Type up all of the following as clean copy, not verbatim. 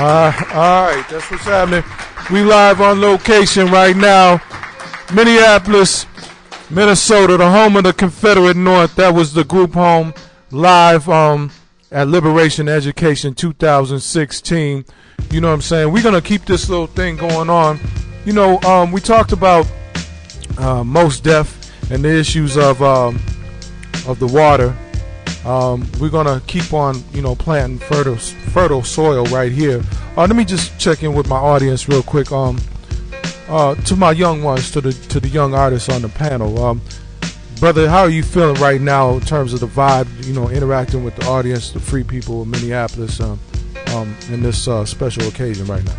All right, that's what's happening. We live on location right now. Minneapolis, Minnesota, the home of the Confederate North. That was the group home live at Liberation Education 2016. You know what I'm saying? We're going to keep this little thing going on. You know, we talked about Mos Def and the issues of the water. We're gonna keep on, you know, planting fertile soil right here. Let me just check in with my audience real quick. To my young ones, to the young artists on the panel, brother, how are you feeling right now in terms of the vibe? You know, interacting with the audience, the free people of Minneapolis, in this special occasion right now.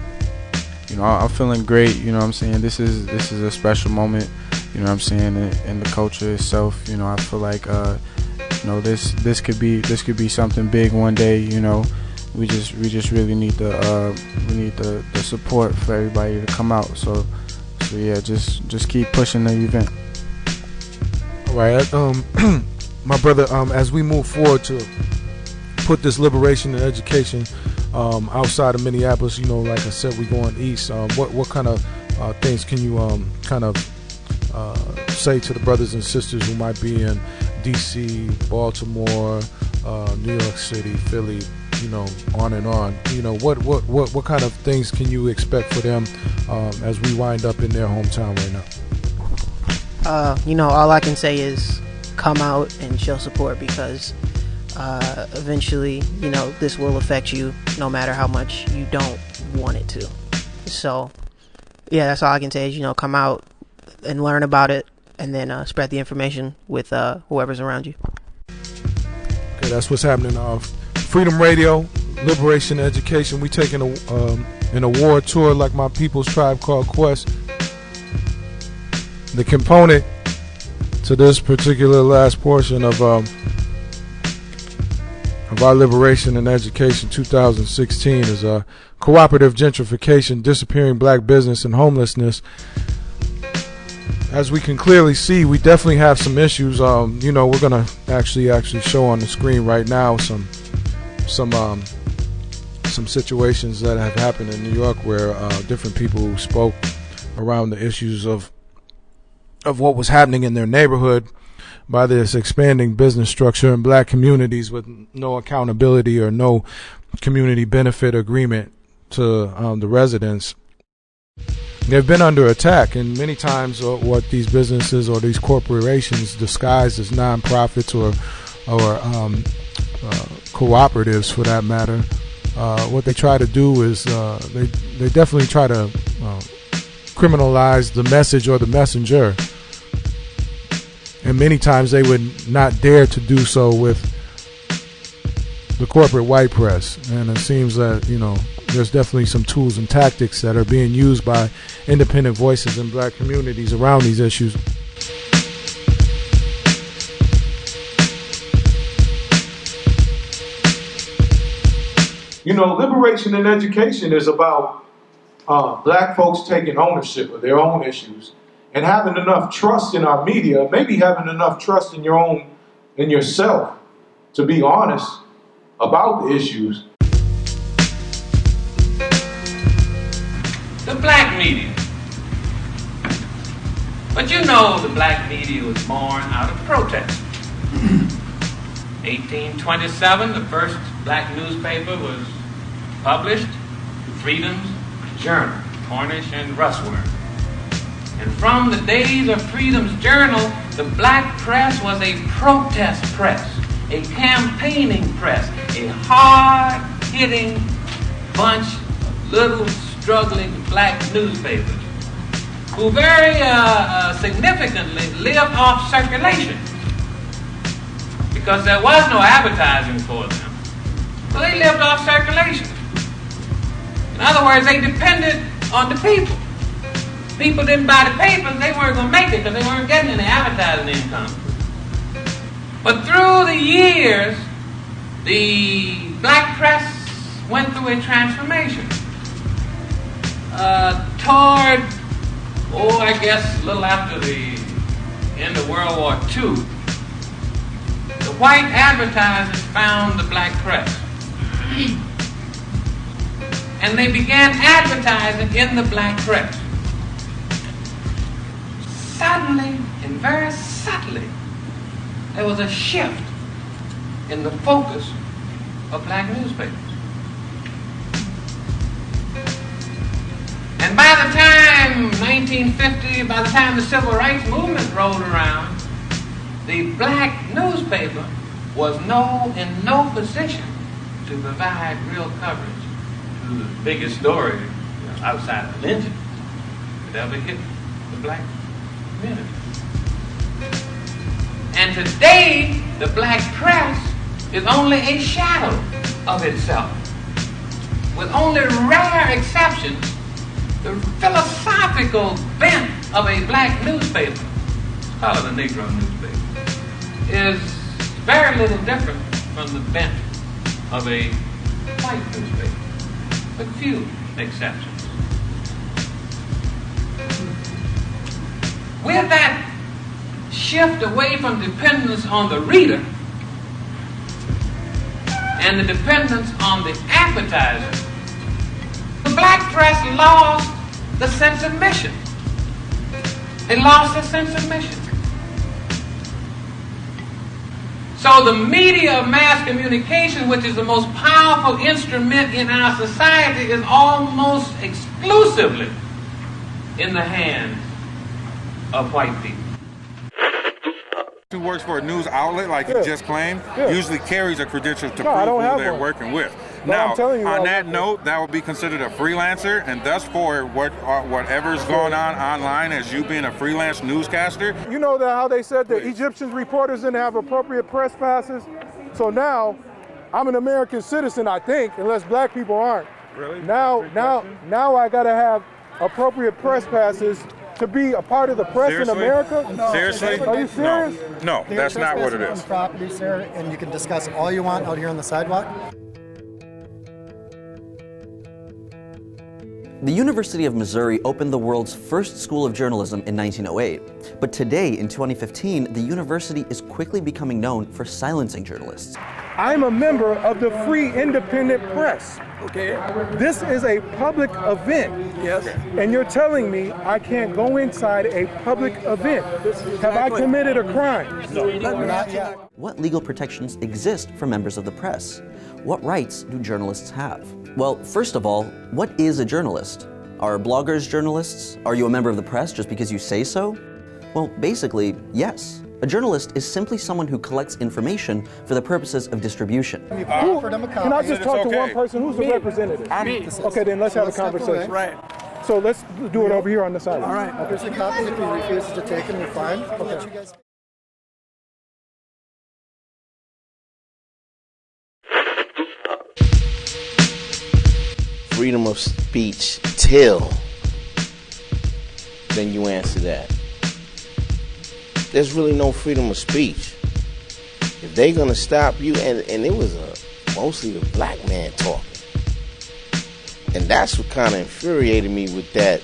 You know, I'm feeling great. You know what I'm saying? This is a special moment. You know what I'm saying? In the culture itself. You know, I feel like you know, this could be something big one day. You know, we just really need the support for everybody to come out. So yeah, just keep pushing the event. All right, my brother, as we move forward to put this liberation and education outside of Minneapolis, you know, like I said, we're going east. What kind of things can you say to the brothers and sisters who might be in DC, Baltimore, New York City, Philly, you know, on and on? You know, what kind of things can you expect for them as we wind up in their hometown right now? You know, all I can say is come out and show support, because eventually, you know, this will affect you no matter how much you don't want it to. So yeah, that's all I can say is, you know, come out and learn about it, and then spread the information with whoever's around you. Okay, that's what's happening. Freedom Radio, Liberation Education. We taking an award tour like my people's Tribe Called Quest. The component to this particular last portion of our Liberation and Education 2016 is cooperative gentrification, disappearing black business, and homelessness. As we can clearly see, we definitely have some issues. You know, we're gonna actually show on the screen right now some situations that have happened in New York where different people who spoke around the issues of what was happening in their neighborhood by this expanding business structure in black communities with no accountability or no community benefit agreement to the residents. They've been under attack, and many times what these businesses or these corporations disguised as nonprofits or cooperatives, for that matter, what they try to do is they definitely try to criminalize the message or the messenger. And many times they would not dare to do so with the corporate white press. And it seems that, you know, there's definitely some tools and tactics that are being used by independent voices in black communities around these issues. You know, liberation and education is about black folks taking ownership of their own issues and having enough trust in our media, maybe having enough trust in yourself to be honest about the issues. The black media. But you know the black media was born out of protest. 1827, the first black newspaper was published, Freedom's Journal, Cornish and Russwurm. And from the days of Freedom's Journal, the black press was a protest press, a campaigning press, a hard-hitting bunch of little struggling black newspapers who very significantly lived off circulation because there was no advertising for them. So they lived off circulation. In other words, they depended on the people. People didn't buy the papers, they weren't going to make it because they weren't getting any advertising income. But through the years, the black press went through a transformation. Toward, I guess a little after the end of World War II, the white advertisers found the black press. and they began advertising in the black press. Suddenly, and very subtly, there was a shift in the focus of black newspapers. And by the time 1950, by the time the Civil Rights Movement rolled around, the black newspaper was in no position to provide real coverage to the biggest story outside of lynching that ever hit the black community. And today, the black press is only a shadow of itself. With only rare exceptions, the philosophical bent of a black newspaper, call it a Negro newspaper, is very little different from the bent of a white newspaper, with few exceptions. With that shift away from dependence on the reader and the dependence on the advertiser, the black press lost the sense of mission. They lost their sense of mission. So the media of mass communication, which is the most powerful instrument in our society, is almost exclusively in the hands of white people. Who works for a news outlet like you just claimed usually carries a credential to prove who they're working with. Now, on that note, that would be considered a freelancer, and thus for whatever's going on online as you being a freelance newscaster. You know how they said the Egyptian reporters didn't have appropriate press passes? So now, I'm an American citizen, I think, unless black people aren't. Really? Now I gotta have appropriate press passes to be a part of the press in America? No. Seriously? Are you serious? No, that's not what it is. Property, sir, and you can discuss all you want out here on the sidewalk. The University of Missouri opened the world's first school of journalism in 1908. But today, in 2015, the university is quickly becoming known for silencing journalists. I'm a member of the Free Independent Press. Okay. This is a public event. Yes. And you're telling me I can't go inside a public event. Have I committed a crime? No, not yet. What legal protections exist for members of the press? What rights do journalists have? Well, first of all, what is a journalist? Are bloggers journalists? Are you a member of the press just because you say so? Well, basically, yes. A journalist is simply someone who collects information for the purposes of distribution. Can I just talk to one person? Who's the representative? Okay, then let's have a conversation. Right. So let's do it over here on the side. All right. Here's a copy. If he refuses to take them, you're fine. Okay. Freedom of speech till then you answer that. There's really no freedom of speech. If they're gonna stop you, and it was mostly a black man talking, and that's what kind of infuriated me with that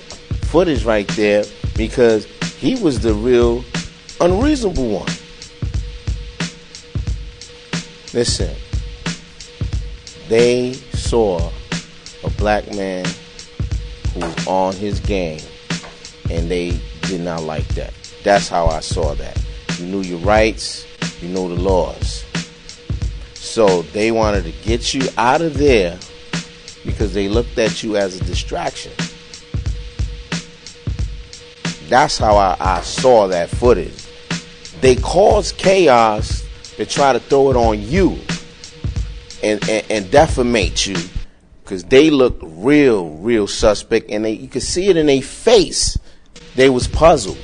footage right there, because he was the real unreasonable one. Listen, they saw a black man who was on his game, and they did not like that. That's how I saw that. You knew your rights, you know the laws. So they wanted to get you out of there because they looked at you as a distraction. That's how I saw that footage. They caused chaos to try to throw it on you and defamate you, because they looked real suspect, and you could see it in their face. They was puzzled.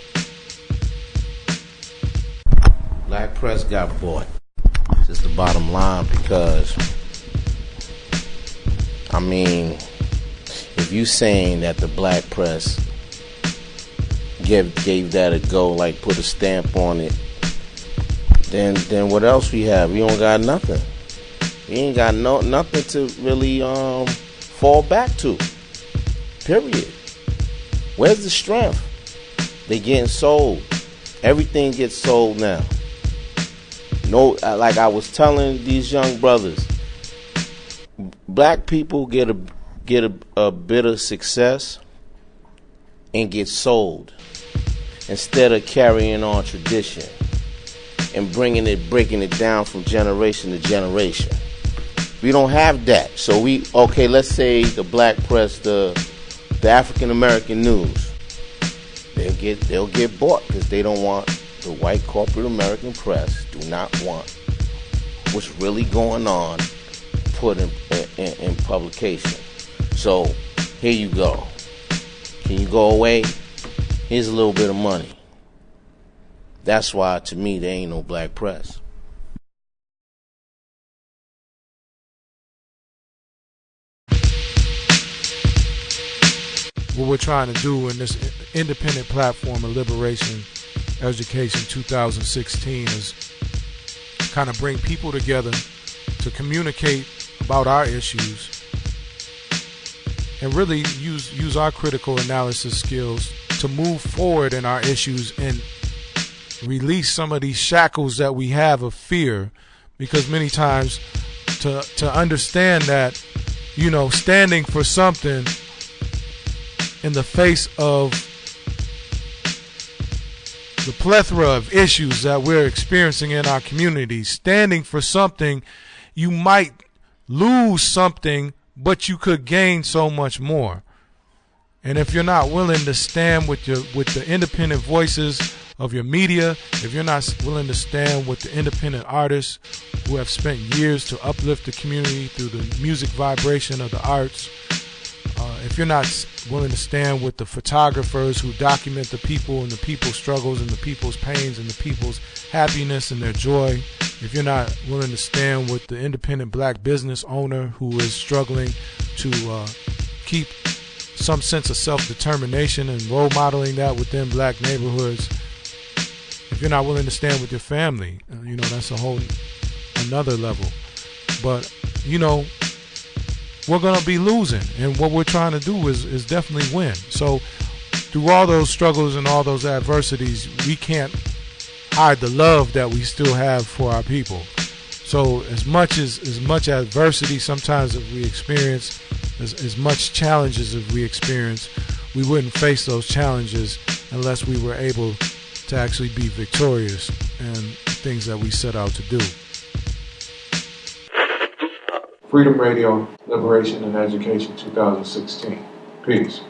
Black press got bought. Just the bottom line, because I mean, if you saying that the black press gave that a go, like put a stamp on it, then what else we have? We don't got nothing. We ain't got nothing to really fall back to. Period. Where's the strength? They getting sold. Everything gets sold now. No, like I was telling these young brothers, black people get get a bit of success and get sold instead of carrying on tradition and breaking it down from generation to generation. We don't have that. So let's say the black press, the African American news, they'll get bought because they don't want the white corporate American press do not want what's really going on put in publication. So here you go. Can you go away? Here's a little bit of money. That's why, to me, there ain't no black press. What we're trying to do in this independent platform of Liberation Education 2016 is kind of bring people together to communicate about our issues and really use our critical analysis skills to move forward in our issues and release some of these shackles that we have of fear, because many times to understand that, you know, standing for something in the face of the plethora of issues that we're experiencing in our community, standing for something, you might lose something, but you could gain so much more. And if you're not willing to stand with the independent voices of your media, if you're not willing to stand with the independent artists who have spent years to uplift the community through the music vibration of the arts, if you're not willing to stand with the photographers who document the people and the people's struggles and the people's pains and the people's happiness and their joy, if you're not willing to stand with the independent black business owner who is struggling to keep some sense of self-determination and role modeling that within black neighborhoods, if you're not willing to stand with your family, you know, that's a whole another level. But, you know, we're going to be losing, and what we're trying to do is definitely win. So through all those struggles and all those adversities, we can't hide the love that we still have for our people. So as much adversity sometimes that we experience, as much challenges as we experience, we wouldn't face those challenges unless we were able to actually be victorious in things that we set out to do. Freedom Radio, Liberation and Education 2016. Peace.